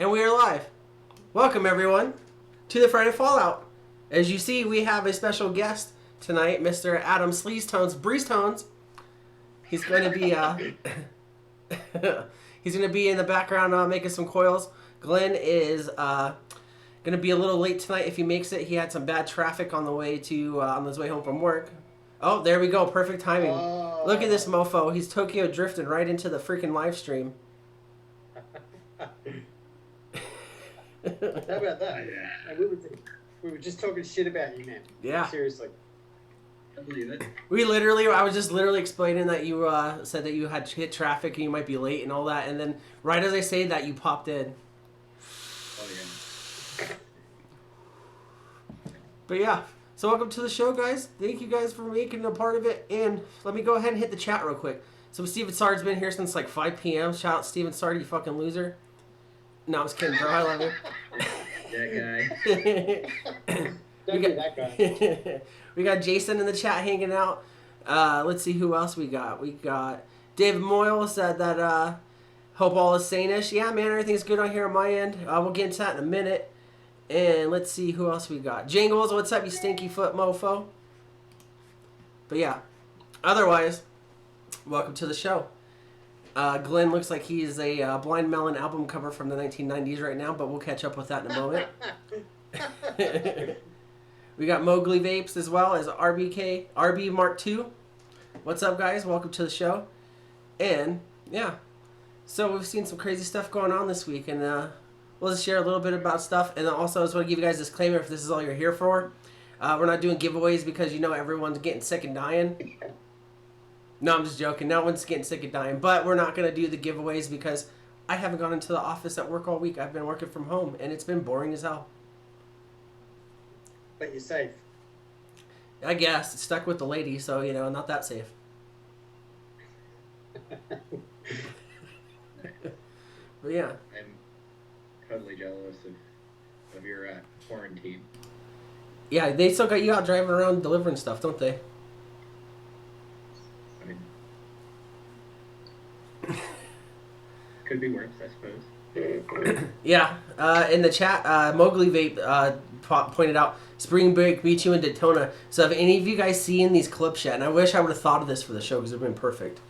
And we are live. Welcome, everyone, to the Friday Fallout. As you see, we have a special guest tonight, Mr. Adam Sleazetones, Breezetones. He's going to be he's going to be in the background making some coils. Glenn is going to be a little late tonight if he makes it. He had some bad traffic on the way to on his way home from work. Oh, there we go. Perfect timing. Look at this mofo. He's Tokyo drifting right into the freaking live stream. How about that? And we were just talking shit about you, man. Yeah. Seriously. I believe it. I was just literally explaining that you said that you had hit traffic and you might be late and all that, and then right as I say that, you popped in. Oh, yeah. But yeah, so welcome to the show, guys. Thank you guys for making a part of it, and let me go ahead and hit the chat real quick. So Steven Sard's been here since like 5 p.m. Shout out Steven Sard, you fucking loser. No, I'm just kidding, bro. I love you. That guy. Don't be that guy. We got Jason in the chat hanging out. Let's see who else we got. We got David Moyle said that hope all is sane-ish. Yeah, man, everything's good on here on my end. We'll get into that in a minute. And let's see who else we got. Jingles, what's up, you stinky foot mofo? But yeah, otherwise, welcome to the show. Glenn looks like he's a Blind Melon album cover from the 1990s right now, but we'll catch up with that in a moment. We got Mowgli Vapes as well as RB Mark II. What's up, guys? Welcome to the show. And, yeah. So we've seen some crazy stuff going on this week, and we'll just share a little bit about stuff. And also, I just want to give you guys a disclaimer if this is all you're here for. We're not doing giveaways because, you know, everyone's getting sick and dying. No, I'm just joking. No one's getting sick and dying. But we're not going to do the giveaways because I haven't gone into the office at work all week. I've been working from home, and it's been boring as hell. But you're safe. I guess. It's stuck with the lady, so, you know, not that safe. But, yeah. I'm totally jealous of your quarantine. Yeah, they still got you out driving around delivering stuff, don't they? I mean, could be worse, I suppose. Yeah. In the chat, Mowgli Vape pointed out, Spring Break beat you in Daytona. So have any of you guys seen these clips yet? And I wish I would have thought of this for the show because it would have been perfect.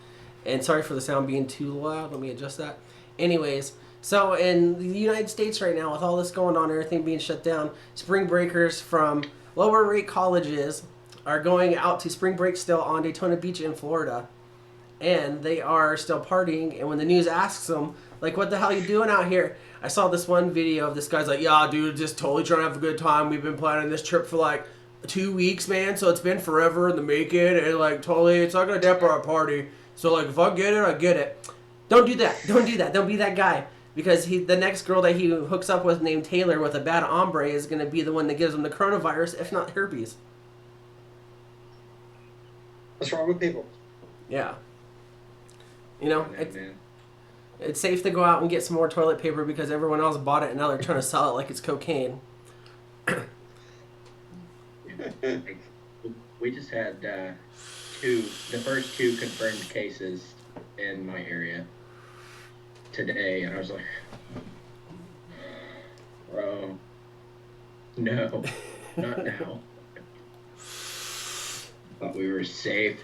And sorry for the sound being too loud. Let me adjust that. Anyways, so in the United States right now, with all this going on, everything being shut down, spring breakers from lower rate colleges are going out to spring break still on Daytona Beach in Florida. And they are still partying. And when the news asks them, like, what the hell are you doing out here? I saw this one video of this guy's like, yeah, dude, just totally trying to have a good time. We've been planning this trip for like 2 weeks, man. So it's been forever in the making. And like, totally, it's not going to dampen our party. So like, if I get it, I get it. Don't do that. Don't do that. Don't be that guy. Because the next girl that he hooks up with named Taylor with a bad hombre is going to be the one that gives him the coronavirus, if not herpes. What's wrong with people? Yeah. You know, Man. it's safe to go out and get some more toilet paper because everyone else bought it and now they're trying to sell it like it's cocaine. We just had the first two confirmed cases in my area today, and I was like, bro, no, not now. Thought we were safe.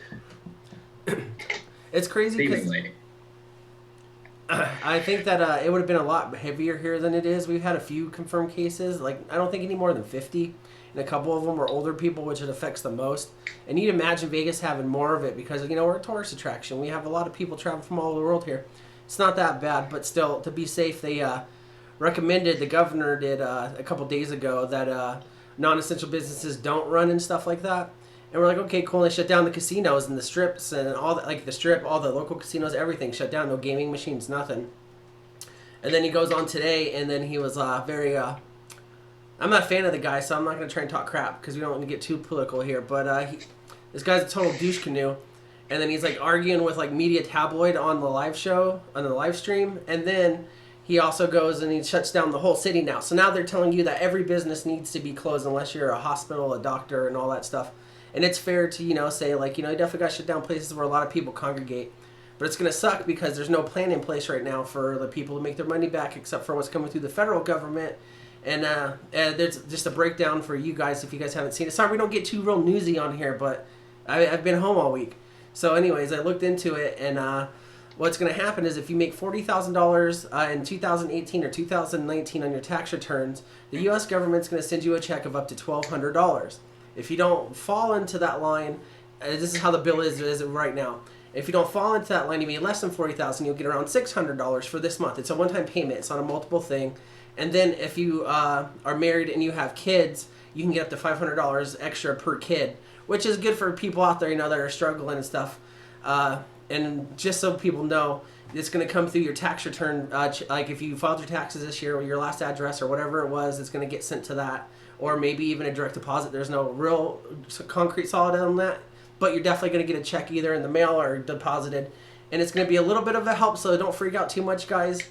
It's crazy because Seemingly. I think that it would have been a lot heavier here than it is. We've had a few confirmed cases, like I don't think any more than 50, and a couple of them were older people, which it affects the most. And you'd imagine Vegas having more of it because, you know, we're a tourist attraction. We have a lot of people travel from all over the world here. It's not that bad, but still, to be safe, they recommended, the governor did a couple days ago, that non-essential businesses don't run and stuff like that. And we're like, okay, cool. And they shut down the casinos and the strips and all that, like the strip, all the local casinos, everything shut down. No gaming machines, nothing. And then he goes on today, and then he was very. I'm not a fan of the guy, so I'm not going to try and talk crap because we don't want to get too political here. But this guy's a total douche canoe. And then he's like arguing with like Media Tabloid on the live show, on the live stream. And then he also goes and he shuts down the whole city now. So now they're telling you that every business needs to be closed unless you're a hospital, a doctor, and all that stuff. And it's fair to, you know, say like, you know, you definitely got to shut down places where a lot of people congregate. But it's going to suck because there's no plan in place right now for the people to make their money back except for what's coming through the federal government. And there's just a breakdown for you guys if you guys haven't seen it. Sorry we don't get too real newsy on here, but I've been home all week. So anyways, I looked into it, and what's going to happen is if you make $40,000 in 2018 or 2019 on your tax returns, the U.S. government's going to send you a check of up to $1,200. If you don't fall into that line, this is how the bill is right now. If you don't fall into that line, you made less than $40,000, you'll get around $600 for this month. It's a one-time payment. It's not a multiple thing. And then if you are married and you have kids, you can get up to $500 extra per kid, which is good for people out there, that are struggling and stuff. And just so people know, it's going to come through your tax return. Like if you filed your taxes this year or your last address or whatever it was, it's going to get sent to that. Or maybe even a direct deposit. There's no real concrete solid on that. But you're definitely going to get a check either in the mail or deposited. And it's going to be a little bit of a help, so don't freak out too much, guys.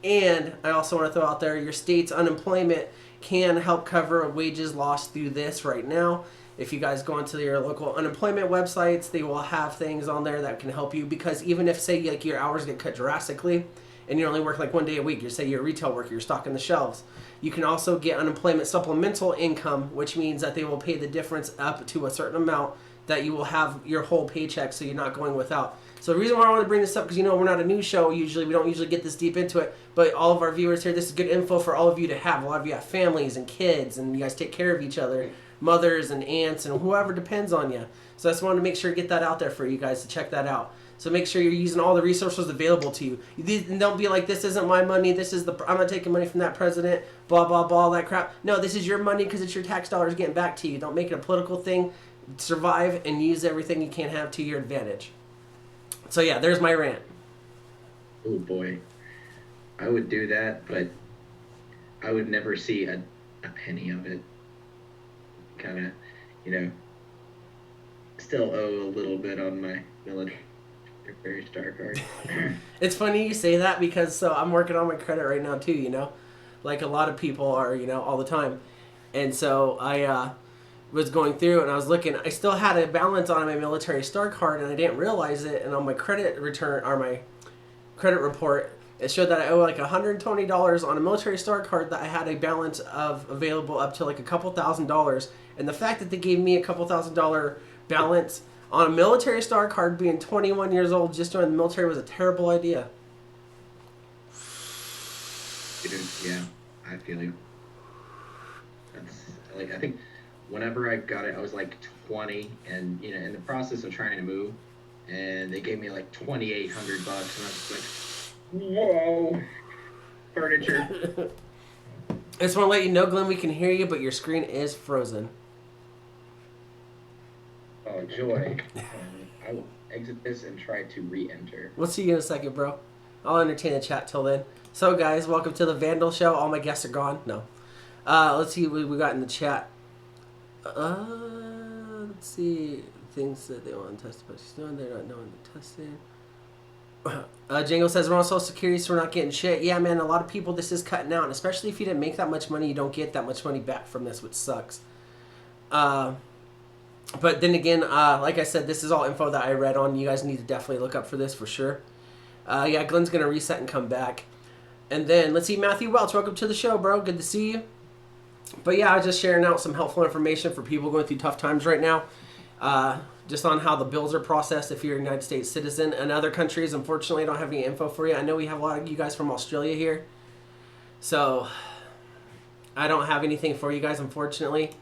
And I also want to throw out there, your state's unemployment can help cover wages lost through this right now. If you guys go into your local unemployment websites, they will have things on there that can help you. Because even if, say, like your hours get cut drastically and you only work like 1 day a week, say you're a retail worker, you're stocking the shelves, you can also get unemployment supplemental income, which means that they will pay the difference up to a certain amount that you will have your whole paycheck, so you're not going without. So the reason why I want to bring this up, because we're not a news show usually, we don't usually get this deep into it, but all of our viewers here, this is good info for all of you to have. A lot of you have families and kids, and you guys take care of each other, mothers and aunts, and whoever depends on you. So I just wanted to make sure to get that out there for you guys to check that out. So make sure you're using all the resources available to you. And don't be like, this isn't my money, I'm not taking money from that president, blah, blah, blah, all that crap. No, this is your money because it's your tax dollars getting back to you. Don't make it a political thing. Survive and use everything you can have to your advantage. So yeah, there's my rant. Oh boy, I would do that, but I would never see a penny of it. Kind of, still owe a little bit on my military star card. It's funny you say that because I'm working on my credit right now too, like a lot of people are, all the time. And so I was going through and I was looking, I still had a balance on my military star card and I didn't realize it, and on my credit return or my credit report it showed that I owe like $120 on a military star card that I had a balance of available up to like a couple $1,000s. And the fact that they gave me a couple $1,000 balance on a military star card being 21 years old just joining the military was a terrible idea. Yeah, I feel you. That's I think whenever I got it, I was like 20, and in the process of trying to move, and they gave me like $2,800, and I was like, whoa, furniture. I just want to let you know, Glenn, we can hear you, but your screen is frozen. Oh, joy. I will exit this and try to re-enter. We'll see you in a second, bro. I'll entertain the chat till then. So, guys, welcome to the Vandal Show. All my guests are gone. No. Let's see what we got in the chat. Let's see. Things that they want to test, but she's doing. They're not knowing the testing. Django says we're on Social Security, so we're not getting shit. Yeah, man, a lot of people, this is cutting out. And especially if you didn't make that much money, you don't get that much money back from this, which sucks. But then again, like I said, this is all info that I read on. You guys need to definitely look up for this for sure. Yeah, Glenn's going to reset and come back. And then, let's see, Matthew Welch, welcome to the show, bro. Good to see you. But yeah, I was just sharing out some helpful information for people going through tough times right now. Just on how the bills are processed if you're a United States citizen. And other countries, unfortunately, I don't have any info for you. I know we have a lot of you guys from Australia here. So, I don't have anything for you guys, unfortunately.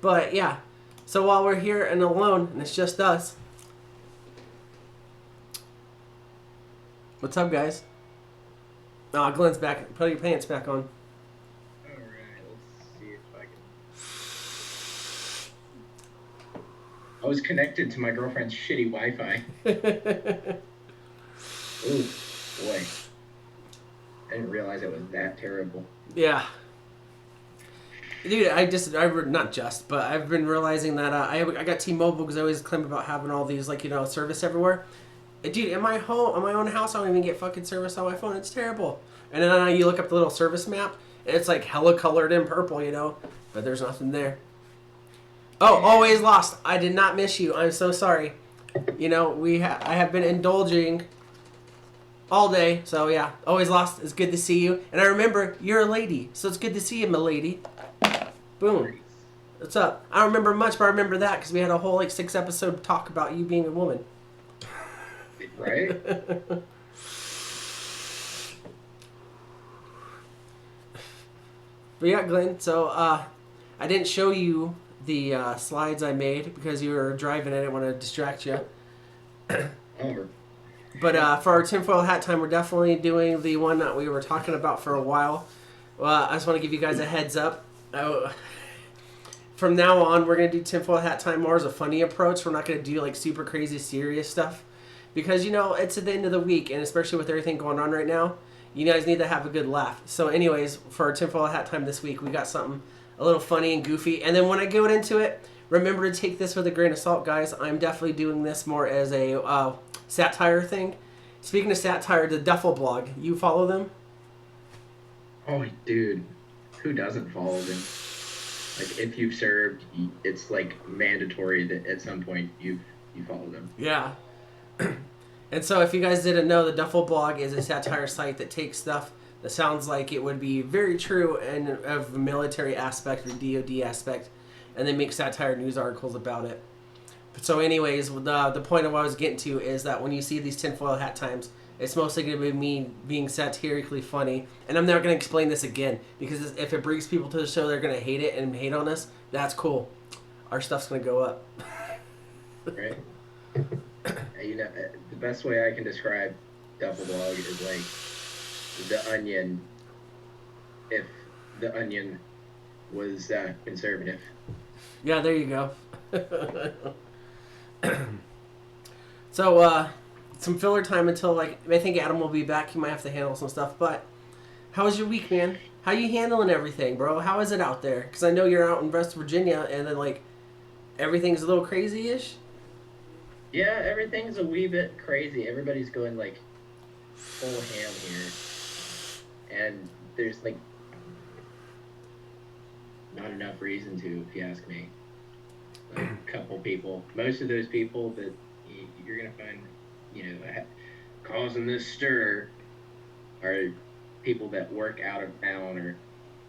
But yeah, so while we're here and alone, and it's just us. What's up, guys? Glenn's back. Put your pants back on. Alright, let's see if I can... I was connected to my girlfriend's shitty Wi-Fi. Ooh, boy. I didn't realize it was that terrible. Yeah. Dude, I've been realizing that I got T-Mobile because I always claim about having all these, service everywhere. Dude, in my own house, I don't even get fucking service on my phone. It's terrible. And then you look up the little service map, and it's like hella colored in purple, but there's nothing there. Oh, always lost. I did not miss you. I'm so sorry. I have been indulging all day. So yeah, always lost. It's good to see you. And I remember you're a lady, so it's good to see you, my lady. Boom. What's up? I don't remember much, but I remember that because we had a whole like 6-episode talk about you being a woman. Right? But yeah, Glenn. So I didn't show you the slides I made because you were driving. I didn't want to distract you. Over. But for our tinfoil hat time, we're definitely doing the one that we were talking about for a while. Well, I just want to give you guys a heads up. From now on, we're going to do tinfoil hat time more as a funny approach. We're not going to do like super crazy serious stuff. Because, you know, it's at the end of the week, and especially with everything going on right now, you guys need to have a good laugh. So anyways, for our tinfoil hat time this week, we got something a little funny and goofy. And then when I go into it, remember to take this with a grain of salt, guys. I'm definitely doing this more as a satire thing. Speaking of satire, the Duffel blog, you follow them? Oh, dude, who doesn't follow them? Like, if you've served, it's like mandatory that at some point you follow them. Yeah. And so if you guys didn't know, the Duffel blog is a satire site that takes stuff that sounds like it would be very true and of the military aspect or DoD aspect, and they make satire news articles about it. So anyways, the point of what I was getting to is that when you see these tinfoil hat times, it's mostly going to be me being satirically funny. And I'm never going to explain this again, because if it brings people to the show, they're going to hate it and hate on us. That's cool. Our stuff's going to go up. Right? You know, the best way I can describe Duffel Blog is like The Onion, if The Onion was conservative. Yeah, there you go. So, some filler time until, like, I think Adam will be back. He might have to handle some stuff. But how was your week, man? How you handling everything, bro? How is it out there? Because I know you're out in West Virginia, and then, like, everything's a little crazy-ish. Yeah, everything's a wee bit crazy. Everybody's going, like, full ham here. And there's, like, not enough reason to, if you ask me. Like, a couple people. Most of those people that you're going to find, you know, causing this stir are people that work out of town or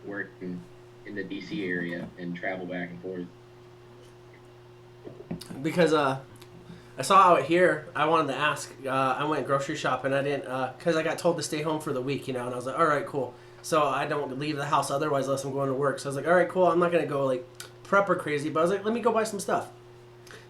work in the D.C. area and travel back and forth. Because I saw out here, I wanted to ask, I went grocery shopping, I didn't, because I got told to stay home for the week, you know, and I was like, all right, cool. So I don't leave the house otherwise unless I'm going to work. So I was like, all right, cool, I'm not going to go, like, prep or crazy, but I was like, let me go buy some stuff.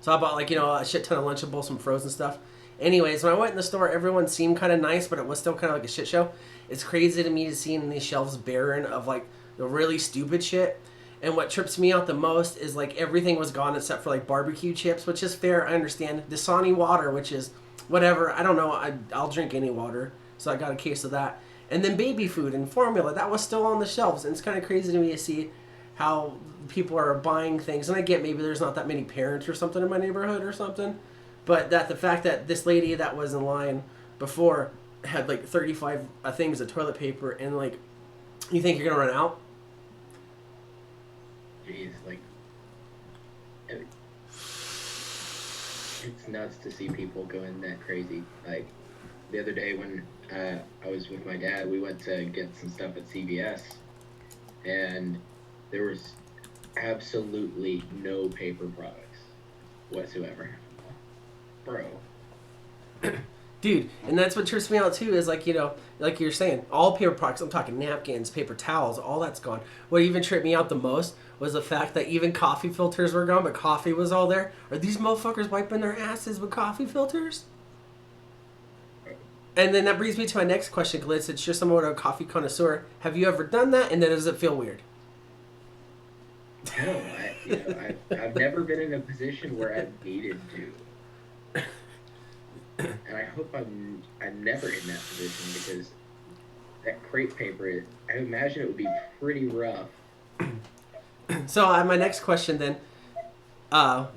So I bought, like, you know, a shit ton of Lunchables, some frozen stuff. Anyways, when I went in the store, everyone seemed kind of nice, but it was still kind of like a shit show. It's crazy to me to see these shelves barren of, like, the really stupid shit. And what trips me out the most is, like, everything was gone except for, like, barbecue chips, which is fair, I understand. Dasani water, which is whatever. I don't know. I'll drink any water. So I got a case of that. And then baby food and formula, that was still on the shelves. And it's kind of crazy to me to see how people are buying things. And I get maybe there's not that many parents or something in my neighborhood or something. But that the fact that this lady that was in line before had, like, 35 things of toilet paper, and, like, you think you're going to run out? Jeez, like, it's nuts to see people going that crazy. Like, the other day when I was with my dad, we went to get some stuff at CVS, and there was absolutely no paper products whatsoever. Bro. Dude, and that's what trips me out too, is, like, you know, like you're saying, all paper products, I'm talking napkins, paper towels, all that's gone. What even tripped me out the most was the fact that even coffee filters were gone, but coffee was all there. Are these motherfuckers wiping their asses with coffee filters? And then that brings me to my next question, Glitz. It's just somewhat of a coffee connoisseur. Have you ever done that, and then does it feel weird? No, I've never been in a position where I've needed to. And I hope I'm never in that position, because that crepe paper, I imagine it would be pretty rough. So my next question then,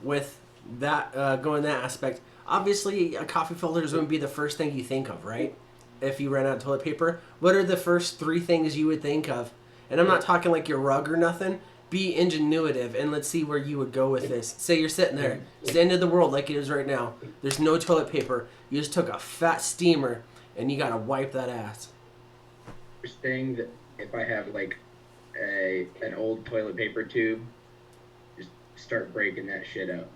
with that going that aspect, obviously coffee filters wouldn't be the first thing you think of, right? If you ran out of toilet paper, what are the first 3 things you would think of? And I'm not talking like your rug or nothing. Be ingenuitive, and let's see where you would go with this. Say you're sitting there, it's the end of the world like it is right now. There's no toilet paper. You just took a fat steamer and you gotta wipe that ass. First thing that if I have like an old toilet paper tube, just start breaking that shit up.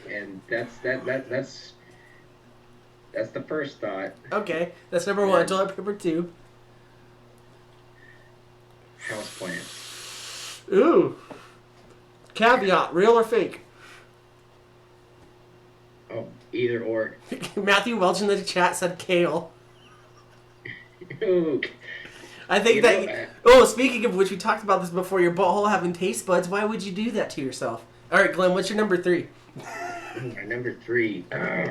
And that's the first thought. Okay, that's number one. Toilet paper tube. House plants. Ooh. Caveat: real or fake? Oh, either or. Matthew Welch in the chat said kale. Ooh. I think You that. know, Oh, speaking of which, we talked about this before. Your butthole having taste buds. Why would you do that to yourself? All right, Glenn. What's your number 3? my number 3. Oh,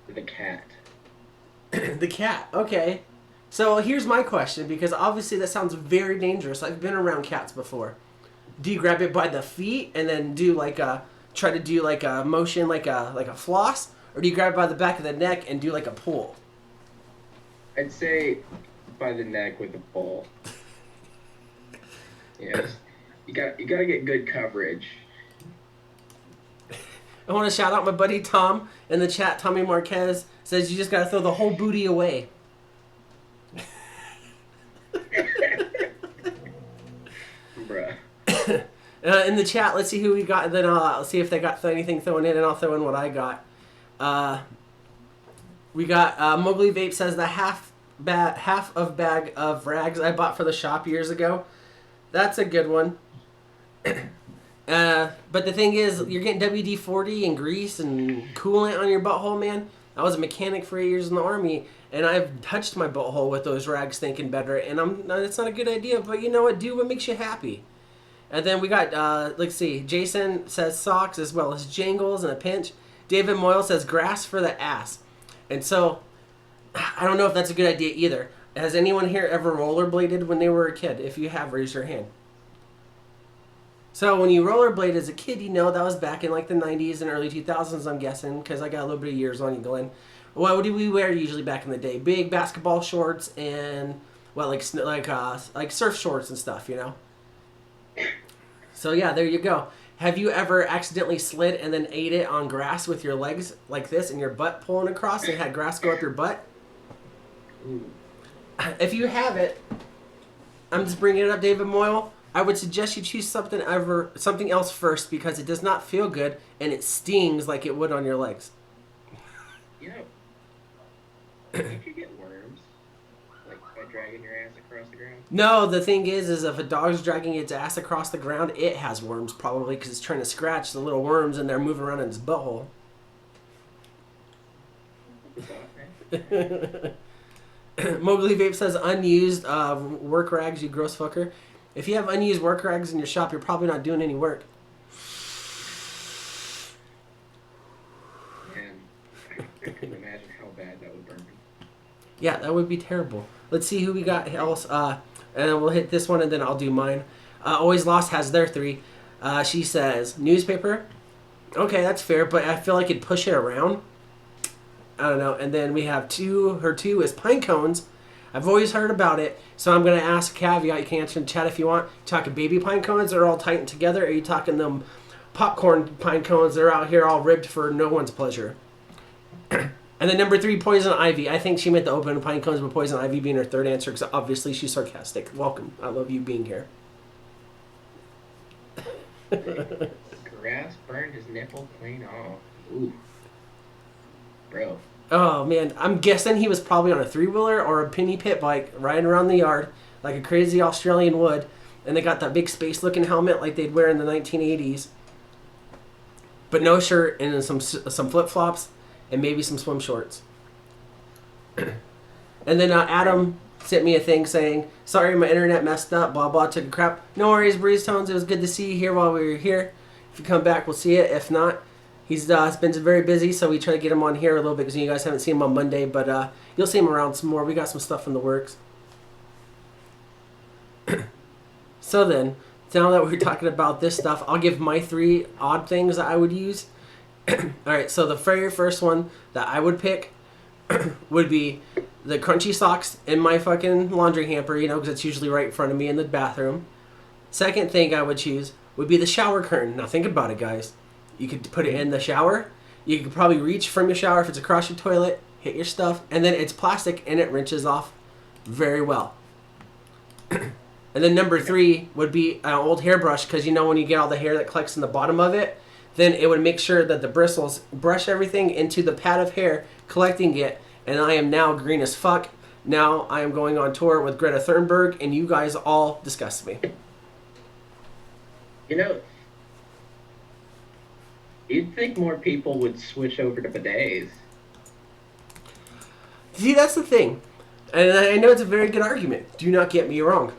the cat. The cat. Okay. So here's my question, because obviously that sounds very dangerous. I've been around cats before. Do you grab it by the feet and then do like a try to do like a motion like a floss, or do you grab it by the back of the neck and do like a pull? I'd say by the neck with a pull. Yes, you got to get good coverage. I want to shout out my buddy Tom in the chat. Tommy Marquez says you just got to throw the whole booty away. Bruh. In the chat, let's see who we got, and then I'll see if they got anything thrown in, and I'll throw in what I got. We got Mowgli Vape says the half of bag of rags I bought for the shop years ago. That's a good one. But the thing is, you're getting WD-40 and grease and coolant on your butthole, man. I was a mechanic for 8 years in the Army, and I've touched my butthole with those rags thinking better, and it's not a good idea, but you know what? Do what makes you happy. And then we got, let's see, Jason says socks as well as jangles in a pinch. David Moyle says grass for the ass. And so, I don't know if that's a good idea either. Has anyone here ever rollerbladed when they were a kid? If you have, raise your hand. So when you rollerblade as a kid, you know that was back in like the 90s and early 2000s, I'm guessing, because I got a little bit of years on you, Glenn. What did we wear usually back in the day? Big basketball shorts and, well, like surf shorts and stuff, you know? So yeah, there you go. Have you ever accidentally slid and then ate it on grass with your legs like this and your butt pulling across and had grass go up your butt? Ooh. If you have it, I'm just bringing it up, David Moyle. I would suggest you choose something else first, because it does not feel good and it stings like it would on your legs. You know, you could get worms, like by dragging your ass across the ground. No, the thing is if a dog's dragging its ass across the ground, it has worms probably because it's trying to scratch the little worms and they're moving around in its butthole. Mowgli Vape says unused work rags, you gross fucker. If you have unused work rags in your shop, you're probably not doing any work. Man, I couldn't imagine how bad that would burn me. Yeah, that would be terrible. Let's see who we got else. And we'll hit this one and then I'll do mine. Always Lost has their 3. She says newspaper. Okay, that's fair, but I feel like it'd push it around. I don't know. And then we have 2. Her 2 is pine cones. I've always heard about it, so I'm going to ask a caveat. You can answer in the chat if you want. You talking baby pine cones that are all tightened together, or are you talking them popcorn pine cones that are out here all ribbed for no one's pleasure? And then number 3, poison ivy. I think she meant the open pine cones, but poison ivy being her third answer, because obviously she's sarcastic. Welcome. I love you being here. Grass burned his nipple clean off. Ooh. Bro. Oh, man. I'm guessing he was probably on a 3-wheeler or a penny pit bike riding around the yard like a crazy Australian would. And they got that big space-looking helmet like they'd wear in the 1980s. But no shirt and some flip-flops and maybe some swim shorts. And then Adam sent me a thing saying, sorry, my internet messed up, blah, blah, took a crap. No worries, Breeze Tones. It was good to see you here while we were here. If you come back, we'll see you. If not, he's been very busy, so we try to get him on here a little bit because you guys haven't seen him on Monday, but you'll see him around some more. We got some stuff in the works. So then, now that we're talking about this stuff, I'll give my 3 odd things that I would use. Alright, so the very first one that I would pick would be the crunchy socks in my fucking laundry hamper, you know, because it's usually right in front of me in the bathroom. Second thing I would choose would be the shower curtain. Now think about it, guys. You could put it in the shower, You can probably reach from your shower if it's across your toilet, hit your stuff, and then it's plastic and it rinses off very well. And then number 3 would be an old hairbrush, because you know when you get all the hair that collects in the bottom of it, then it would make sure that the bristles brush everything into the pad of hair, collecting it, and I am now green as fuck. Now I am going on tour with Greta Thunberg, and you guys all disgust me. You know, you'd think more people would switch over to bidets. See, that's the thing. And I know it's a very good argument. Do not get me wrong.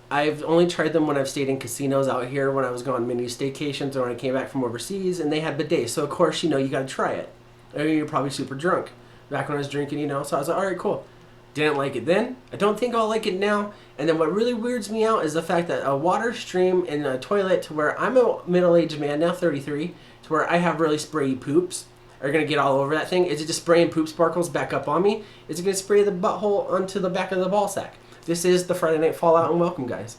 I've only tried them when I've stayed in casinos out here, when I was gone mini staycations, or when I came back from overseas, and they had bidets. So, of course, you know, you got to try it. Or you're probably super drunk. Back when I was drinking, you know, so I was like, all right, cool. Didn't like it then. I don't think I'll like it now. And then what really weirds me out is the fact that a water stream in a toilet, to where I'm a middle-aged man, now 33, to where I have really sprayy poops, are going to get all over that thing. Is it just spraying poop sparkles back up on me? Is it going to spray the butthole onto the back of the ball sack? This is the Friday Night Fallout, and welcome, guys.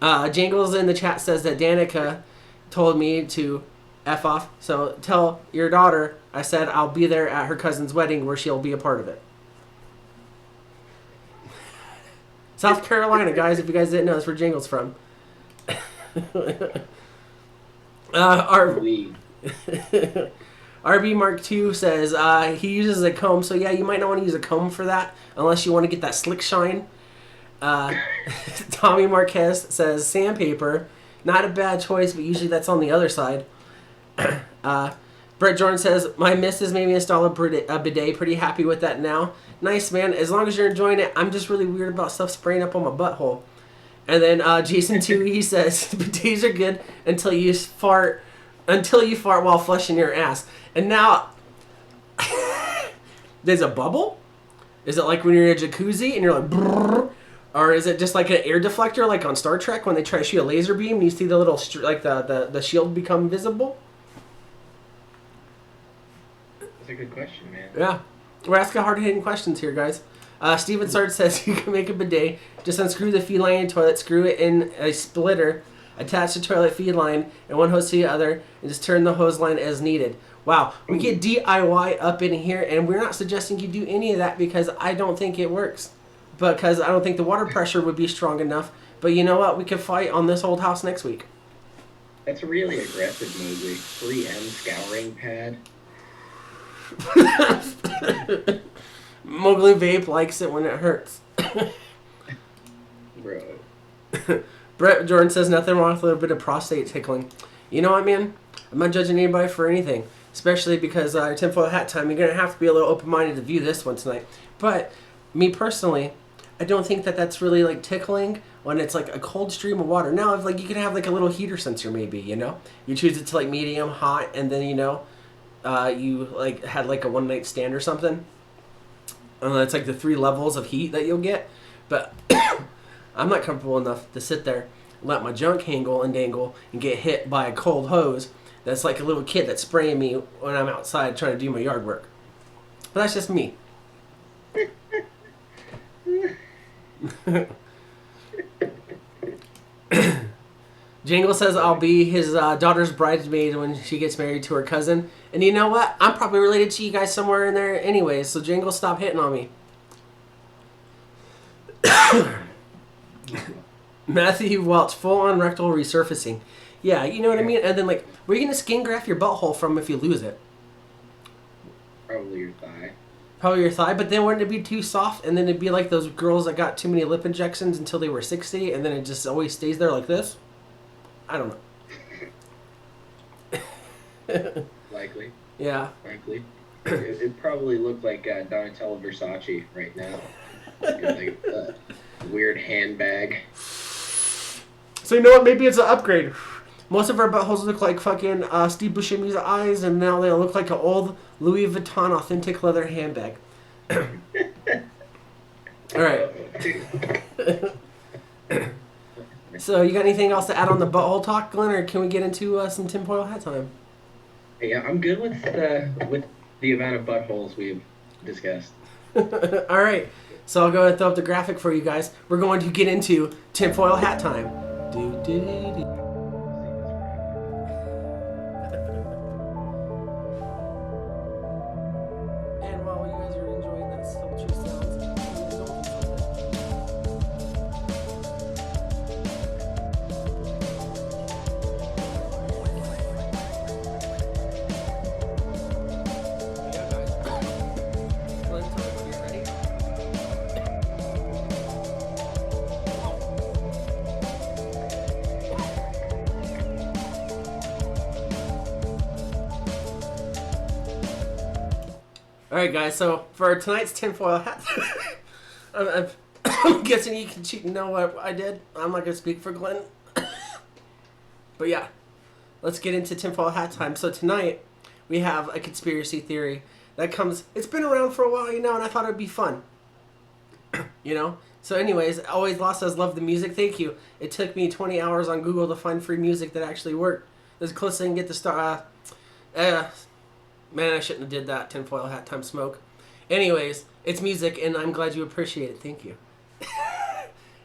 Jangles in the chat says that Danica told me to F off. So tell your daughter I said I'll be there at her cousin's wedding where she'll be a part of it. South Carolina, guys, if you guys didn't know, that's where Jangles from. RB Mark II says he uses a comb, so yeah, you might not want to use a comb for that unless you want to get that slick shine. Tommy Marquez says sandpaper, not a bad choice, but usually that's on the other side. Brett Jordan says my missus made me install a bidet, pretty happy with that now. Nice, man, as long as you're enjoying it. I'm just really weird about stuff spraying up on my butthole. And then Jason 2, he says bidets are good until you fart while flushing your ass. And now there's a bubble? Is it like when you're in a jacuzzi and you're like brrr? Or is it just like an air deflector like on Star Trek when they try to shoot a laser beam and you see the little the shield become visible? That's a good question, man. Yeah. We're asking hard-hitting questions here, guys. Steven Sard says you can make a bidet. Just unscrew the feed line in your toilet, screw it in a splitter, attach the toilet feed line and one hose to the other, and just turn the hose line as needed. Wow, we get DIY up in here, and we're not suggesting you do any of that because I don't think it works. Because I don't think the water pressure would be strong enough. But you know what? We could fight on this old house next week. That's really aggressive, Mosley. 3M scouring pad. Mowgli Vape likes it when it hurts. Bro. Brett Jordan says nothing wrong with a little bit of prostate tickling. You know what, man? I'm not judging anybody for anything. Especially because tinfoil hat time, you're going to have to be a little open-minded to view this one tonight. But me personally, I don't think that that's really like tickling when it's like a cold stream of water. Now, if like you can have like a little heater sensor, maybe, you know, you choose it to like medium, hot, and then you know, you like had like a one-night stand or something. And it's like the 3 levels of heat that you'll get. But I'm not comfortable enough to sit there, let my junk hangle and dangle, and get hit by a cold hose that's like a little kid that's spraying me when I'm outside trying to do my yard work. But that's just me. Jangle says I'll be his daughter's bridesmaid when she gets married to her cousin. And you know what? I'm probably related to you guys somewhere in there anyway, so Jangle, stop hitting on me. Matthew Welch, full-on rectal resurfacing. Yeah, you know what I mean? And then, like, where are you going to skin graft your butthole from if you lose it? Probably your thigh. Probably your thigh, but then wouldn't it be too soft? And then it'd be like those girls that got too many lip injections until they were 60, and then it just always stays there like this? I don't know. Likely. Yeah. Frankly. It probably looked like Donatella Versace right now. Like a weird handbag. So you know what? Maybe it's an upgrade. Most of our buttholes look like fucking Steve Buscemi's eyes, and now they look like an old Louis Vuitton authentic leather handbag. All right. So you got anything else to add on the butthole talk, Glenn, or can we get into some tinfoil hat time? Yeah, I'm good with the amount of buttholes we've discussed. All right. So I'll go ahead and throw up the graphic for you guys. We're going to get into tinfoil hat time. Do, do, do, do. All right, guys. So for tonight's tinfoil hat, I'm guessing you know what I did. I'm not gonna speak for Glenn, but yeah, let's get into tinfoil hat time. So tonight we have a conspiracy theory that comes. It's been around for a while, and I thought it'd be fun. So anyways, Always Lost Says love the music. Thank you. It took me 20 hours on Google to find free music that actually worked. As close as I can get to start. Man, I shouldn't have did that. Tinfoil hat time smoke. Anyways, it's music, and I'm glad you appreciate it. Thank you.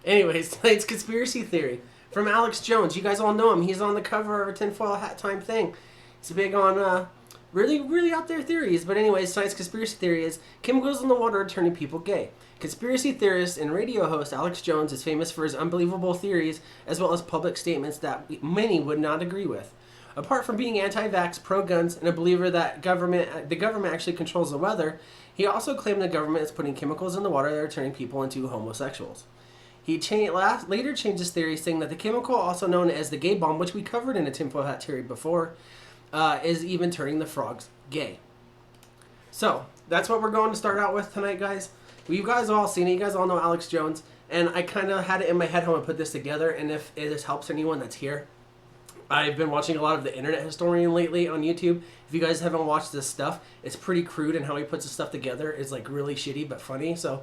Anyways, tonight's conspiracy theory from Alex Jones. You guys all know him. He's on the cover of a tinfoil hat time thing. He's big on really, really out there theories. But anyways, tonight's conspiracy theory is chemicals in the water are turning people gay. Conspiracy theorist and radio host Alex Jones is famous for his unbelievable theories as well as public statements that many would not agree with. Apart from being anti-vax, pro-guns, and a believer that the government actually controls the weather, he also claimed the government is putting chemicals in the water that are turning people into homosexuals. He later changed his theory, saying that the chemical, also known as the gay bomb, which we covered in a tinfoil hat theory before, is even turning the frogs gay. So, that's what we're going to start out with tonight, guys. Well, you guys all seen it. You guys all know Alex Jones. And I kind of had it in my head how I put this together. And if this helps anyone that's here, I've been watching a lot of the Internet Historian lately on YouTube. If you guys haven't watched this stuff, it's pretty crude, and how he puts the stuff together is like really shitty but funny. So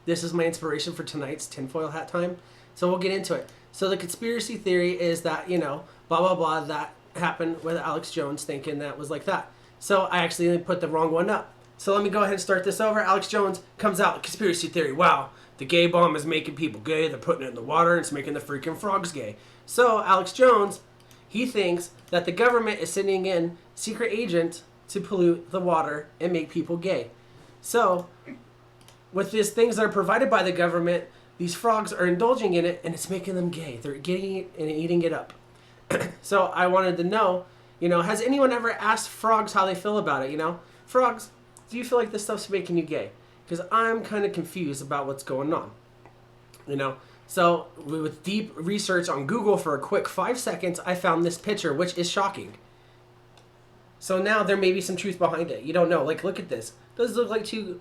this is my inspiration for tonight's tinfoil hat time. So we'll get into it. So the conspiracy theory is that, blah, blah, blah, that happened with Alex Jones thinking that was like that. So I actually put the wrong one up. So let me go ahead and start this over. Alex Jones comes out, conspiracy theory. Wow, the gay bomb is making people gay. They're putting it in the water, and it's making the freaking frogs gay. So Alex Jones, he thinks that the government is sending in secret agents to pollute the water and make people gay. So with these things that are provided by the government, these frogs are indulging in it, and it's making them gay. They're getting it and eating it up. So I wanted to know, has anyone ever asked frogs how they feel about it? Frogs, do you feel like this stuff's making you gay? Because I'm kind of confused about what's going on. So with deep research on Google for a quick 5 seconds, I found this picture, which is shocking. So now there may be some truth behind it. You don't know. Like, look at this. Those look like two,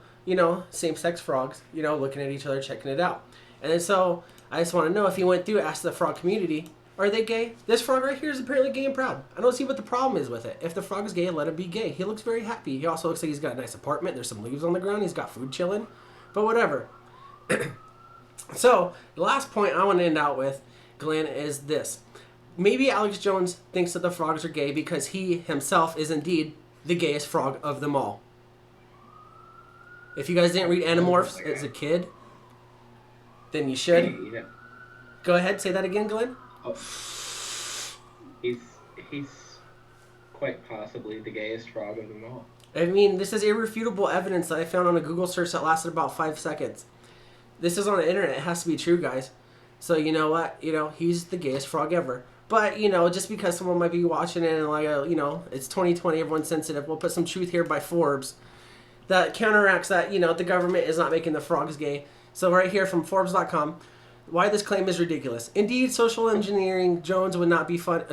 same-sex frogs, looking at each other, checking it out. And then so I just want to know if you went through, asked the frog community, are they gay? This frog right here is apparently gay and proud. I don't see what the problem is with it. If the frog is gay, let him be gay. He looks very happy. He also looks like he's got a nice apartment. There's some leaves on the ground. He's got food chilling. But whatever. So, the last point I want to end out with, Glenn, is this. Maybe Alex Jones thinks that the frogs are gay because he himself is indeed the gayest frog of them all. If you guys didn't read Animorphs as a kid, then you should. Yeah. Go ahead, say that again, Glenn. Oh. He's quite possibly the gayest frog of them all. I mean, this is irrefutable evidence that I found on a Google search that lasted about 5 seconds. This is on the internet. It has to be true, guys. So you know what? He's the gayest frog ever. But, just because someone might be watching it and like, it's 2020, everyone's sensitive. We'll put some truth here by Forbes that counteracts that, the government is not making the frogs gay. So right here from Forbes.com, why this claim is ridiculous. Indeed, socially engineering Jones would not be funny,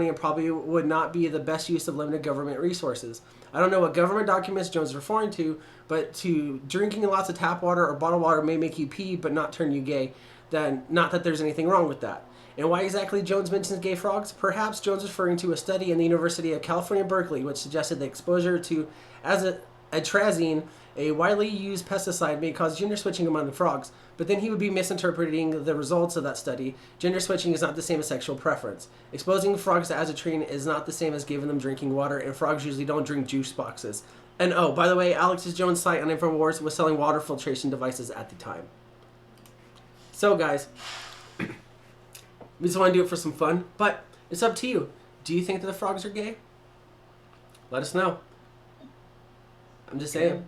and probably would not be the best use of limited government resources. I don't know what government documents Jones is referring to, but to drinking lots of tap water or bottled water may make you pee but not turn you gay. Then, not that there's anything wrong with that. And why exactly Jones mentions gay frogs? Perhaps Jones is referring to a study in the University of California, Berkeley, which suggested the exposure to atrazine, a widely used pesticide, may cause gender switching among the frogs. But then he would be misinterpreting the results of that study. Gender switching is not the same as sexual preference. Exposing frogs to azatrine is not the same as giving them drinking water, and frogs usually don't drink juice boxes. And oh, by the way, Alex Jones' site on InfoWars was selling water filtration devices at the time. So guys, we just want to do it for some fun, but it's up to you. Do you think that the frogs are gay? Let us know. I'm just saying.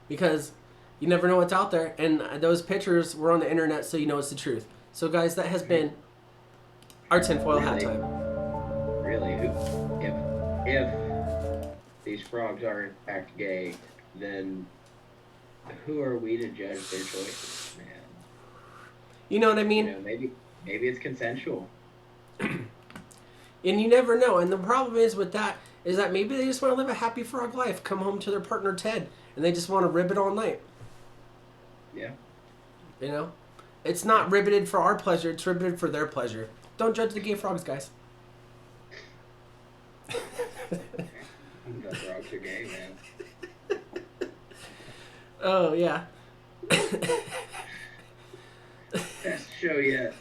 Because you never know what's out there, and those pictures were on the internet, so you know it's the truth. So guys, that has been our tinfoil hat time. Really? If these frogs are in fact gay, then who are we to judge their choices, man? You know what I mean? Maybe it's consensual. And you never know. And the problem is with that is that maybe they just want to live a happy frog life, come home to their partner Ted, and they just want to rib it all night. Yeah. You know? It's not riveted for our pleasure, it's riveted for their pleasure. Don't judge the gay frogs, guys. The frogs are gay, man. Oh, yeah. Best show yet.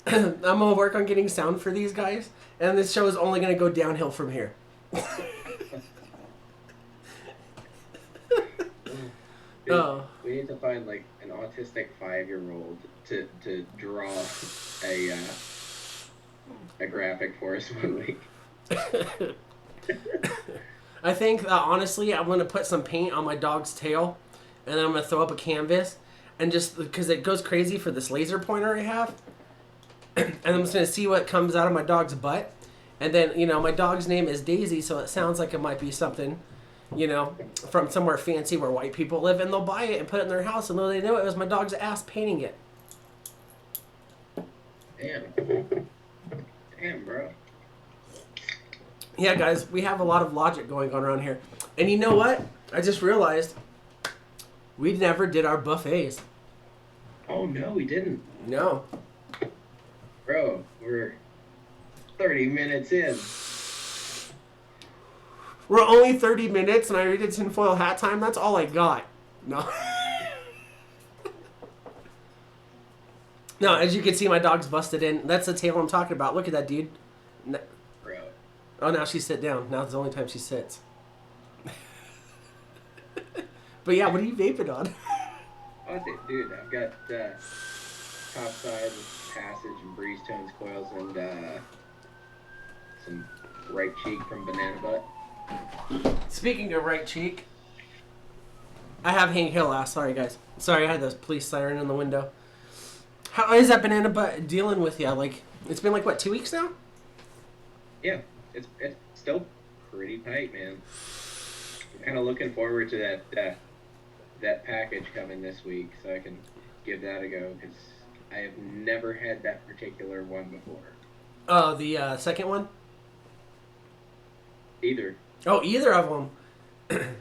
I'm going to work on getting sound for these guys, and this show is only going to go downhill from here. Dude, Oh. we need to find like an autistic 5-year-old to draw a graphic for us one week. I think that honestly, I'm going to put some paint on my dog's tail, and then I'm going to throw up a canvas, and just because it goes crazy for this laser pointer I have, and I'm just going to see what comes out of my dog's butt. And then, you know, my dog's name is Daisy, so it sounds like it might be something, you know, from somewhere fancy where white people live, and they'll buy it and put it in their house, and though they know it was my dog's ass painting it. Damn, bro. Yeah, guys, we have a lot of logic going on around here. And you know what? I just realized we never did our buffets. Oh no, we didn't. No. Bro, we're 30 minutes in. We're only 30 minutes, and I already did tinfoil hat time. That's all I got. No. No, as you can see, my dog's busted in. That's the tail I'm talking about. Look at that, dude. No. Bro. Oh, now she sit down. Now it's the only time she sits. But yeah, what are you vaping on? Oh, dude, I've got Topside, Passage, and Breeze Tones coils, and some Right Cheek from Banana Butt. Speaking of right cheek, I have Hank Hill ass. Sorry, guys. Sorry, I had the police siren in the window. How is that Banana Butt dealing with you? Like, it's been like, what, 2 weeks now? Yeah, it's still pretty tight, man. I'm kind of looking forward to that package coming this week, so I can give that a go, because I have never had that particular one before. Oh, the second one? Either. Oh, either of them.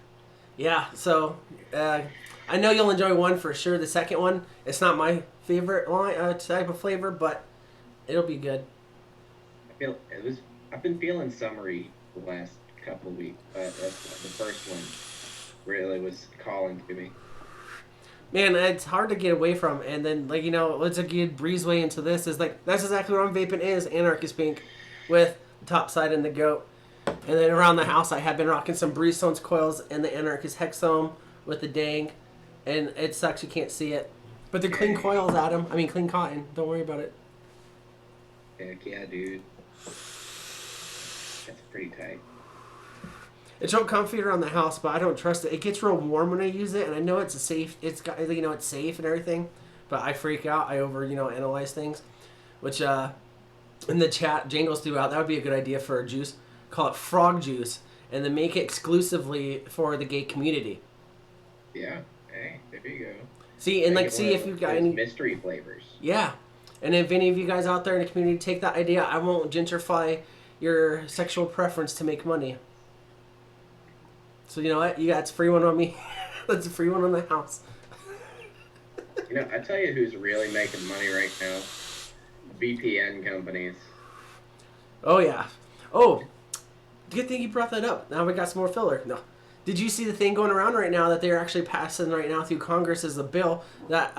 Yeah, so I know you'll enjoy one for sure. The second one, it's not my favorite type of flavor, but it'll be good. I've been feeling summery the last couple of weeks, but the first one really was calling to me. Man, it's hard to get away from. And then, like, you know, let's get breezeway into this. Is like, that's exactly what I'm vaping is Anarchist Pink with the top side and the goat. And then around the house, I have been rocking some Breeze Stones coils and the Anarchist Hexome with the dang. And it sucks you can't see it. But they're clean coils, Adam. I mean, clean cotton. Don't worry about it. Heck yeah, dude. That's pretty tight. It's real comfy around the house, but I don't trust it. It gets real warm when I use it, and I know it's safe. It's got, you know, it's safe and everything, but I freak out. I analyze things, which in the chat Jangles threw out. That would be a good idea for a juice. Call it frog juice, and then make it exclusively for the gay community. Yeah. Hey, there you go. See, and Make like, it see one if of you've got those any mystery flavors. Yeah, and if any of you guys out there in the community take that idea, I won't gentrify your sexual preference to make money. So you know what? That's a free one on me. That's a free one on the house. You know, I tell you who's really making money right now? VPN companies. Oh yeah. Oh, good thing you brought that up. Now we got some more filler. No. Did you see the thing going around right now that they're actually passing right now through Congress as a bill that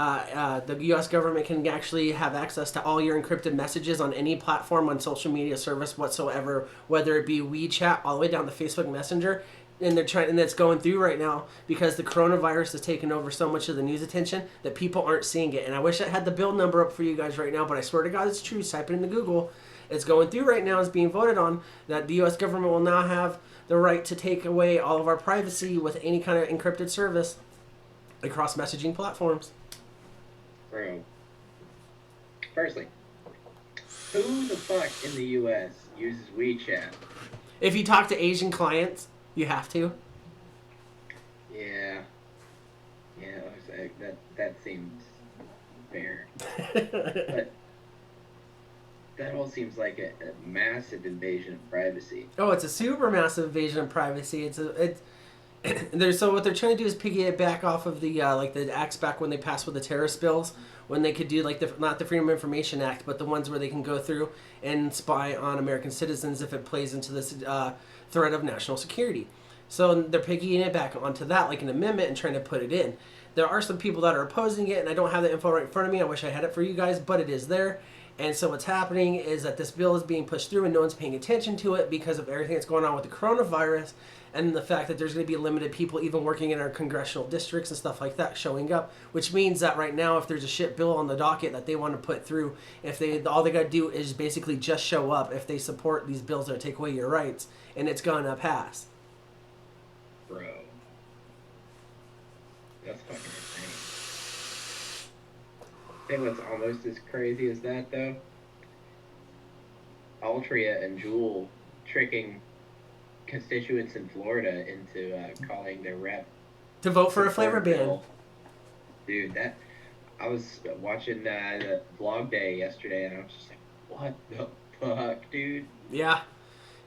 the U.S. government can actually have access to all your encrypted messages on any platform on social media service whatsoever, whether it be WeChat all the way down to Facebook Messenger. And they're trying, and that's going through right now because the coronavirus has taken over so much of the news attention that people aren't seeing it. And I wish I had the bill number up for you guys right now, but I swear to God it's true. Type it into Google. It's going through right now. It's being voted on that the U.S. government will now have the right to take away all of our privacy with any kind of encrypted service across messaging platforms. Bro. Firstly, who the fuck in the U.S. uses WeChat? If you talk to Asian clients, you have to. Yeah. Yeah, I was like, that seems fair. But that all seems like a massive invasion of privacy. Oh, it's a super massive invasion of privacy. It's there's so what they're trying to do is piggy it back off of the like the acts back when they passed with the terrorist bills, when they could do like the not the Freedom of Information Act, but the ones where they can go through and spy on American citizens if it plays into this threat of national security. So they're piggying it back onto that like an amendment and trying to put it in. There are some people that are opposing it, and I don't have the info right in front of me. I wish I had it for you guys, but it is there. And so what's happening is that this bill is being pushed through and no one's paying attention to it because of everything that's going on with the coronavirus and the fact that there's going to be limited people even working in our congressional districts and stuff like that showing up, which means that right now if there's a shit bill on the docket that they want to put through, if they all they got to do is basically just show up if they support these bills that take away your rights, and it's going to pass. Bro. That's fucking insane. I think what's almost as crazy as that, though, Altria and Juul tricking constituents in Florida into calling their rep To vote for a flavor ban. Dude, that I was watching the vlog day yesterday, and I was just like, what the fuck, dude? Yeah.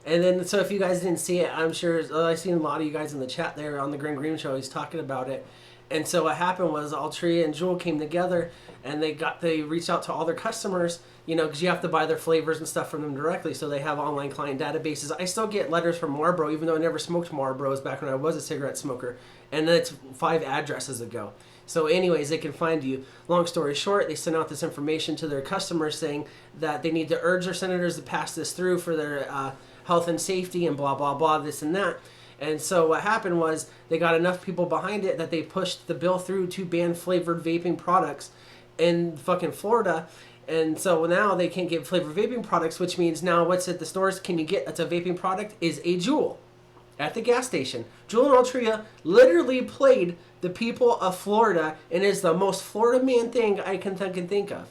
And then, so if you guys didn't see it, I'm sure I've seen a lot of you guys in the chat there on the Glenn Green Show. He's talking about it. And so what happened was Altria and Juul came together, and they reached out to all their customers, you know, because you have to buy their flavors and stuff from them directly. So they have online client databases. I still get letters from Marlboro, even though I never smoked Marlboros back when I was a cigarette smoker. And that's 5 addresses ago. So anyways, they can find you. Long story short, they sent out this information to their customers saying that they need to urge their senators to pass this through for their health and safety and blah, blah, blah, this and that. And so what happened was they got enough people behind it that they pushed the bill through to ban flavored vaping products in fucking Florida. And so now they can't get flavored vaping products, which means now what's at the stores can you get that's a vaping product is a Juul at the gas station. Juul and Altria literally played the people of Florida and is the most Florida man thing I can think of.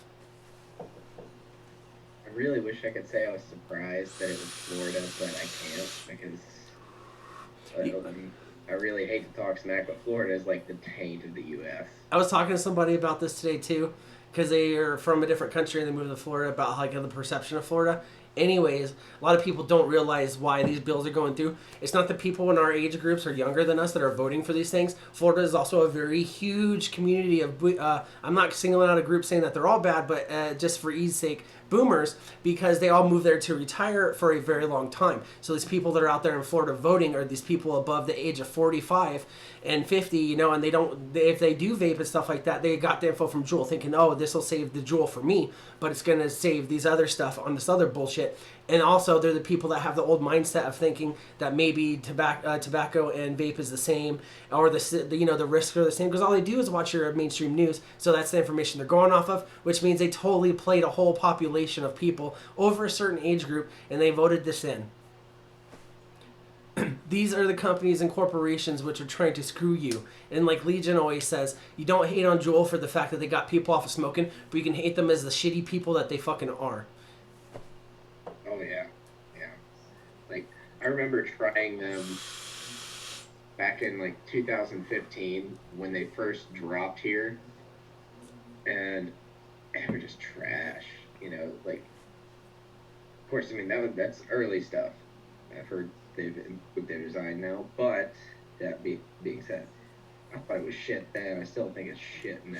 I really wish I could say I was surprised that it was Florida, but I can't because I really hate to talk smack, but Florida is like the taint of the U.S. I was talking to somebody about this today too, because they are from a different country and they moved to Florida, about like the perception of Florida. Anyways, a lot of people don't realize why these bills are going through. It's not the people in our age groups or younger than us that are voting for these things. Florida is also a very huge community of, I'm not singling out a group saying that they're all bad, but just for ease sake, boomers, because they all moved there to retire for a very long time. So these people that are out there in Florida voting are these people above the age of 45 and 50, you know, and if they do vape and stuff like that, they got the info from Juul thinking, oh, this will save the Juul for me, but it's going to save these other stuff on this other bullshit. And also, they're the people that have the old mindset of thinking that maybe tobacco and vape is the same, or the risks are the same, because all they do is watch your mainstream news. So that's the information they're going off of, which means they totally played a whole population of people over a certain age group, and they voted this in. These are the companies and corporations which are trying to screw you. And like Legion always says, you don't hate on Juul for the fact that they got people off of smoking, but you can hate them as the shitty people that they fucking are. Oh yeah. Like, I remember trying them back in like 2015 when they first dropped here, and they were just trash. You know, like, of course, I mean that's early stuff. I've heard they've improved their design now, but that being said, I thought it was shit then. I still think it's shit now.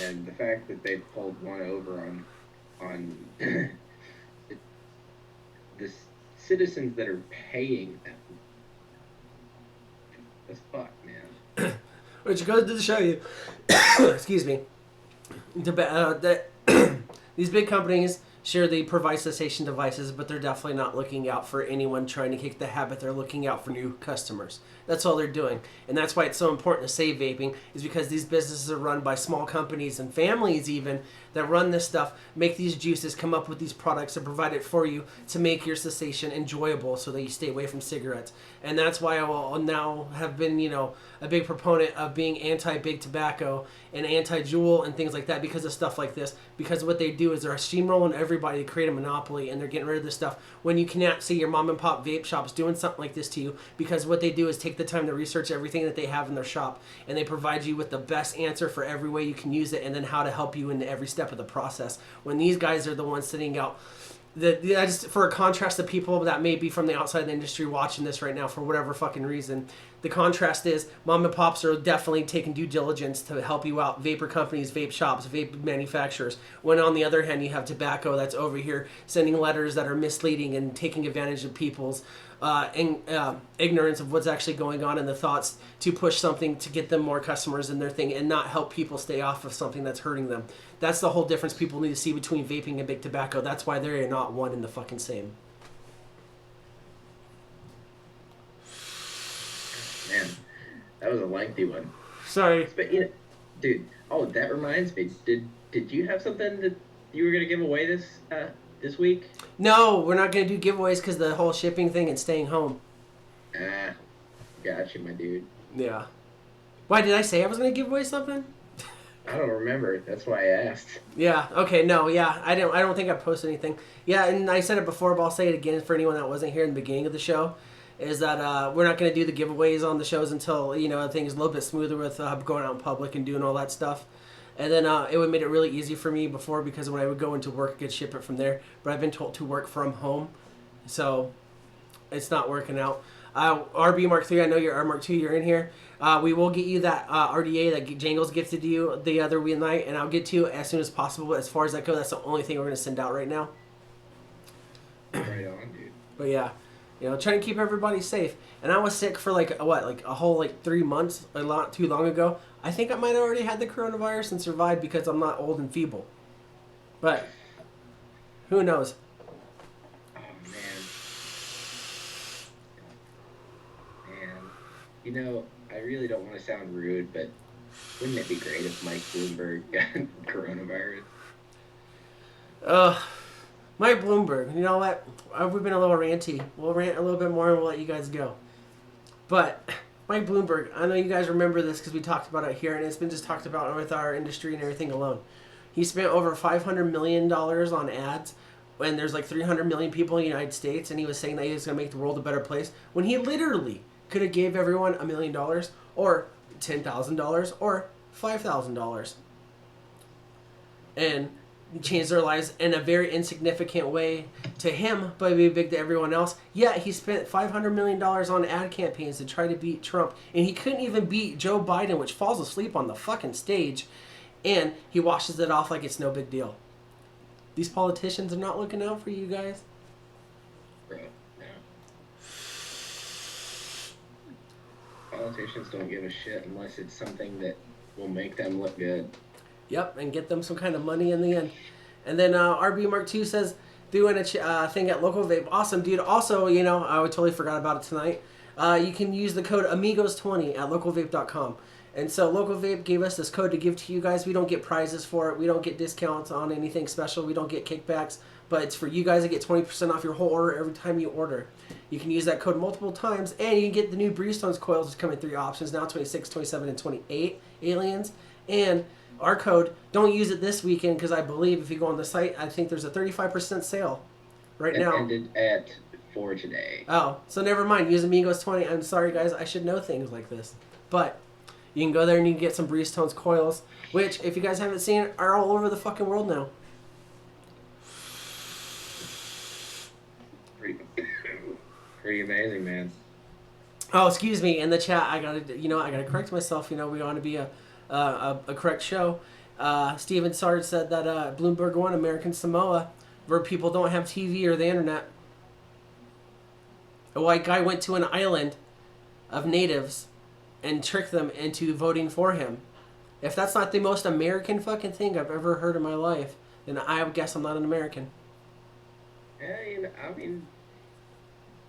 And the fact that they pulled one over on the citizens that are paying them. That's fuck, man. Which goes to show you, excuse me, that these big companies, sure, they provide cessation devices, but they're definitely not looking out for anyone trying to kick the habit. They're looking out for new customers. That's all they're doing. And that's why it's so important to save vaping, is because these businesses are run by small companies and families even that run this stuff, make these juices, come up with these products and provide it for you to make your cessation enjoyable so that you stay away from cigarettes. And that's why I will now have been, you know, a big proponent of being anti-big tobacco and anti-Juul and things like that because of stuff like this. Because what they do is they're steamrolling everybody to create a monopoly, and they're getting rid of this stuff when you cannot see your mom and pop vape shops doing something like this to you, because what they do is take the time to research everything that they have in their shop, and they provide you with the best answer for every way you can use it and then how to help you in every step step of the process. When these guys are the ones sitting out. I just, for a contrast to people that may be from the outside of the industry watching this right now for whatever fucking reason, the contrast is mom and pops are definitely taking due diligence to help you out. Vapor companies, vape shops, vape manufacturers. When on the other hand, you have tobacco that's over here sending letters that are misleading and taking advantage of people's ignorance of what's actually going on and the thoughts to push something to get them more customers in their thing and not help people stay off of something that's hurting them. That's the whole difference people need to see between vaping and big tobacco. That's why they're not one and the fucking same. Man, that was a lengthy one. Sorry. But dude. Oh, that reminds me. Did you have something that you were gonna give away this week? No, we're not going to do giveaways because the whole shipping thing and staying home. Gotcha, my dude. Yeah. Why, did I say I was going to give away something? I don't remember. That's why I asked. Yeah, okay, no, yeah. I don't think I posted anything. Yeah, and I said it before, but I'll say it again for anyone that wasn't here in the beginning of the show, is that we're not going to do the giveaways on the shows until, things a little bit smoother with going out in public and doing all that stuff. And then it would make it really easy for me before because when I would go into work, I could ship it from there. But I've been told to work from home, so it's not working out. RB Mark III, I know you're Mark II, you're in here. We will get you that RDA that Jangles gifted you the other night, and I'll get to you as soon as possible. As far as that goes, that's the only thing we're going to send out right now. Right on, dude. But yeah, trying to keep everybody safe. And I was sick for a whole 3 months, a lot too long ago. I think I might have already had the coronavirus and survived because I'm not old and feeble. But who knows? Oh man. I really don't want to sound rude, but wouldn't it be great if Mike Bloomberg got coronavirus? Mike Bloomberg, you know what? We've been a little ranty. We'll rant a little bit more and we'll let you guys go. But Mike Bloomberg, I know you guys remember this because we talked about it here, and it's been just talked about with our industry and everything alone. He spent over $500 million on ads when there's 300 million people in the United States, and he was saying that he was going to make the world a better place when he literally could have gave everyone $1 million or $10,000 or $5,000 and change their lives in a very insignificant way to him, but be big to everyone else. Yet he spent $500 million on ad campaigns to try to beat Trump, and he couldn't even beat Joe Biden, which falls asleep on the fucking stage, and he washes it off like it's no big deal. These politicians are not looking out for you guys. Bro, no. Politicians don't give a shit unless it's something that will make them look good. Yep, and get them some kind of money in the end. And then RB Mark II says, doing a thing at Local Vape. Awesome, dude. Also, I totally forgot about it tonight. You can use the code AMIGOS20 at localvape.com. And so Local Vape gave us this code to give to you guys. We don't get prizes for it. We don't get discounts on anything special. We don't get kickbacks. But it's for you guys to get 20% off your whole order every time you order. You can use that code multiple times. And you can get the new Breestones coils, which come in 3 options now, 26, 27, and 28 aliens. And our code, don't use it this weekend because I believe if you go on the site, I think there's a 35% sale right now. It ended at 4 today. Oh, so never mind. Use Amigos20. I'm sorry, guys. I should know things like this. But you can go there and you can get some Breestones coils, which, if you guys haven't seen it, are all over the fucking world now. Pretty amazing, man. Oh, excuse me. In the chat, I gotta correct myself. We want to be a correct show. Steven Sard said that Bloomberg won American Samoa, where people don't have TV or the internet. A white guy went to an island of natives and tricked them into voting for him. If that's not the most American fucking thing I've ever heard in my life, then I would guess I'm not an American. Yeah, I mean,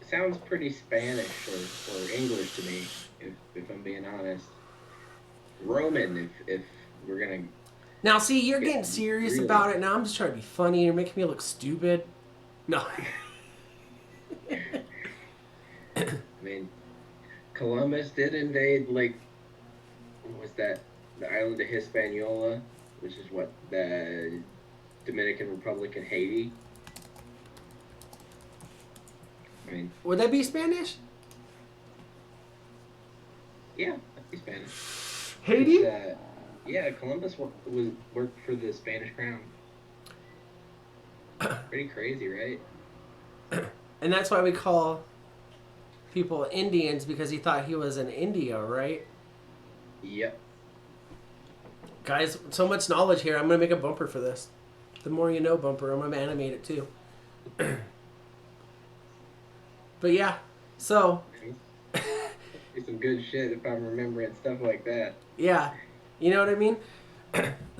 it sounds pretty Spanish or English to me, if I'm being honest. Roman, if we're gonna. Now, see, you're getting serious really about it. Now I'm just trying to be funny. You're making me look stupid. No. I mean, Columbus did invade, what was that? The island of Hispaniola, which is what, the Dominican Republic and Haiti. I mean, Would that be Spanish? yeah, that'd be Spanish. Haiti? It's, Yeah, Columbus worked for the Spanish crown. Pretty crazy, right? And that's why we call people Indians, because he thought he was in India, right? Yep. Guys, so much knowledge here. I'm going to make a bumper for this. The more you know bumper. I'm going to animate it too. But yeah, so It's some good shit if I'm remembering stuff like that. yeah, you know what I mean?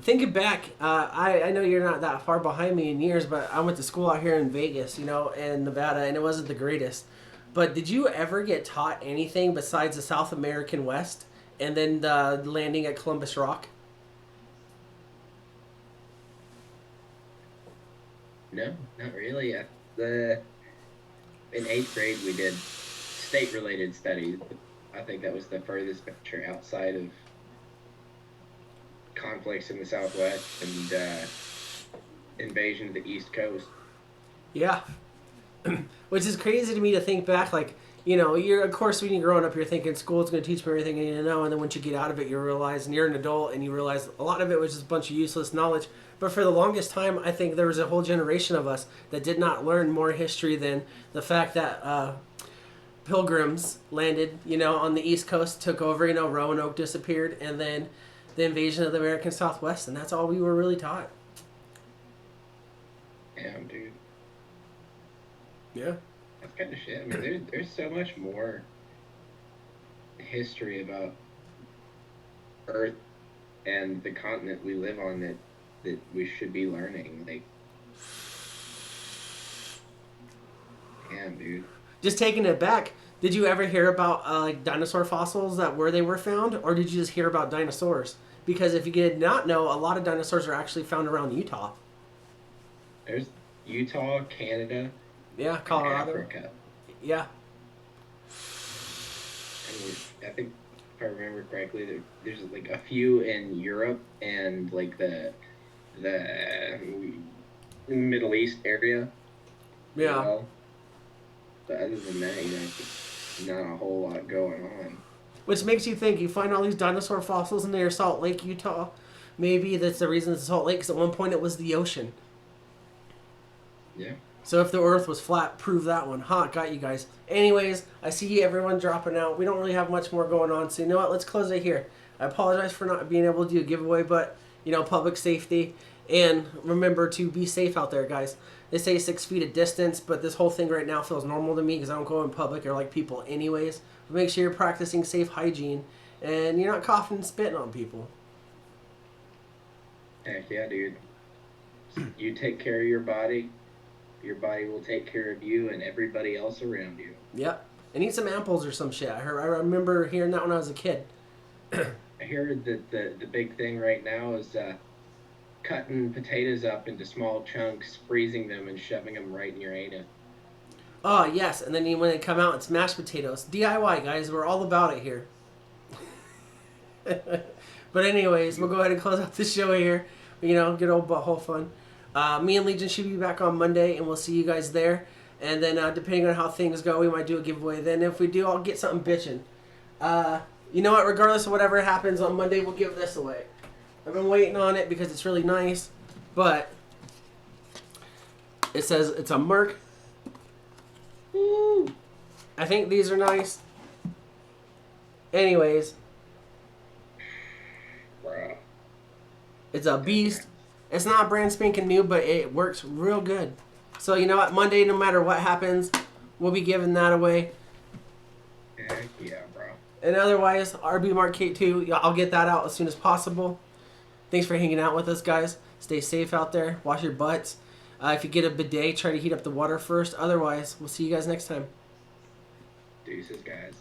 Thinking back, I know you're not that far behind me in years, but I went to school out here in Vegas, you know, in Nevada, and it wasn't the greatest. But did you ever get taught anything besides the South American West and then the landing at Columbus Rock? No, not really. In eighth grade we did state-related studies. I think that was the furthest venture outside of conflicts in the Southwest and invasion of the East Coast. Yeah. Which is crazy to me to think back, like, you know, you're, of course, when you're growing up, you're thinking school's going to teach me everything I need to know, and then once you get out of it, you realize, and you're an adult, and you realize a lot of it was just a bunch of useless knowledge. But for the longest time, I think there was a whole generation of us that did not learn more history than the fact that pilgrims landed, you know, on the East Coast, took over, you know, Roanoke disappeared, and then the invasion of the American Southwest, and that's all we were really taught. Damn, dude. Yeah. That's kind of shit. I mean, there's so much more history about Earth and the continent we live on that we should be learning. Like, damn, dude. Just taking it back, did you ever hear about like dinosaur fossils that where they were found, or did you just hear about dinosaurs? Because if you did not know, a lot of dinosaurs are actually found around Utah. There's Utah, Canada, Yeah, and Colorado. Africa. Yeah, I think if I remember correctly, there's like a few in Europe and like the Middle East area. yeah. As well. But other than that, you know, just not a whole lot going on. Which makes you think, you find all these dinosaur fossils near Salt Lake, Utah. Maybe that's the reason it's Salt Lake, because at one point it was the ocean. Yeah. So if the Earth was flat, prove that one. Got you guys. Anyways, I see everyone dropping out. We don't really have much more going on, so you know what? Let's close it here. I apologize for not being able to do a giveaway, but, you know, public safety. And remember to be safe out there, guys. They say 6 feet of distance, but this whole thing right now feels normal to me because I don't go in public or like people anyways. But make sure you're practicing safe hygiene and you're not coughing and spitting on people. Heck yeah, dude. You take care of your body will take care of you and everybody else around you. Yep. And eat some apples or some shit. I remember hearing that when I was a kid. I heard that the big thing right now is cutting potatoes up into small chunks, freezing them, and shoving them right in your anus. Oh, yes. And then when they come out, it's mashed potatoes. DIY, guys. We're all about it here. But anyways, we'll go ahead and close out the show here. You know, good old butthole fun. Me and Legion should be back on Monday, and we'll see you guys there. And then, depending on how things go, we might do a giveaway. Then if we do, I'll get something bitching. You know what? Regardless of whatever happens on Monday, we'll give this away. I've been waiting on it because it's really nice. But it says it's a Merc. Woo. I think these are nice. Anyways. Bruh. It's a beast. It's not brand spanking new, but it works real good. So you know what? Monday, no matter what happens, we'll be giving that away. Heck yeah, bro. And otherwise, RB Mark K2, I'll get that out as soon as possible. Thanks for hanging out with us, guys. Stay safe out there. Wash your butts. If you get a bidet, try to heat up the water first. Otherwise, we'll see you guys next time. Deuces, guys.